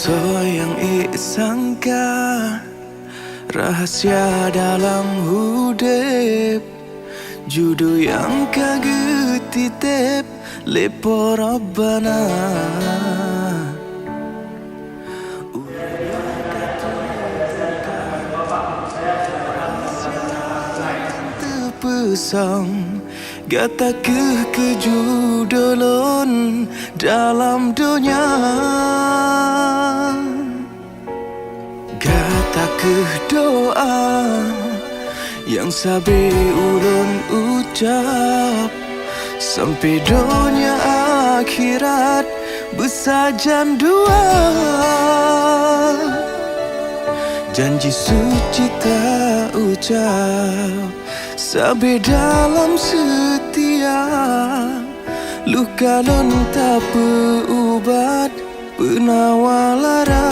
So yang sangka rahasia dalam hudep, judo yang kagetitip lepo Rabbana. Terpesong gata kejudolon dalam dunia, gata doa yang sabi ulun ucap sampai dunia akhirat bersajan dua. Janji suci tak ucap sabi dalam setia, luka lon tak berubat penawalara.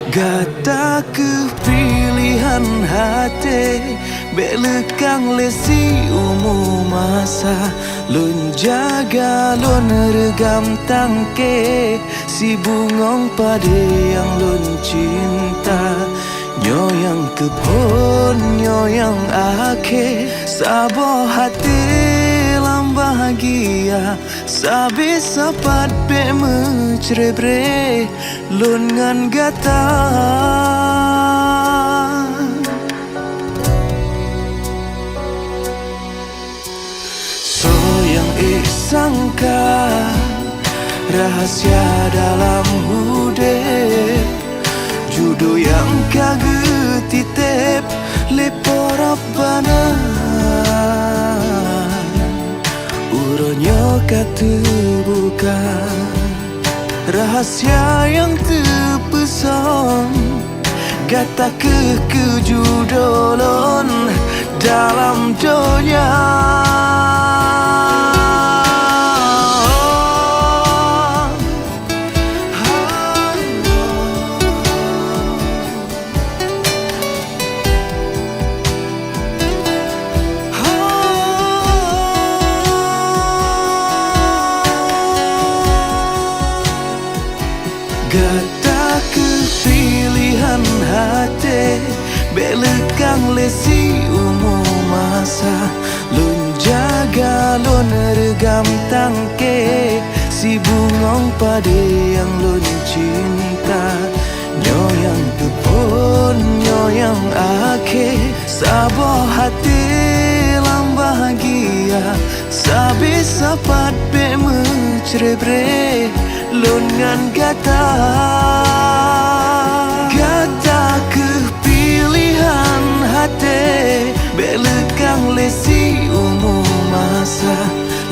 Gata kepilihan hati belekang lesi umum masa, lun jaga lun regam tangke si bungong pade yang lun cinta. Nyoyang kebun, nyoyang ake sabo hati lam bahagia, sabi sapat be mencerebre lun ngan gata. So yang sangka rahasia dalam hudep, judo yang kagetitip lepo Rabbana. Uronyo katubuka rahasia yang terpesong, gata kejudolon dalam dunia. Gata kepilihan hati belekang lesi umum masa, lun jaga lun regam tangke si bungong pade yang lun cinta. Nyoyang kebun, nyoyang ake sabo hati lam bahagia, sabi sapat be mencerebre lun ngan gata. Gata kepilihan hati belekang lesi umum masa,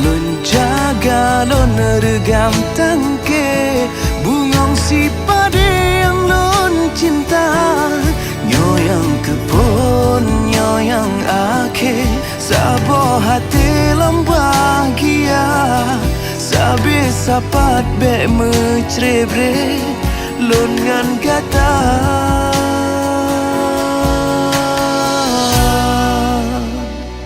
lun jaga lun regam tangke bungong si pade yang lun cinta. Nyoyang kebun, nyoyang ake sabo hati lam bahagia, sabi sapat be mencerebre lun ngan gata.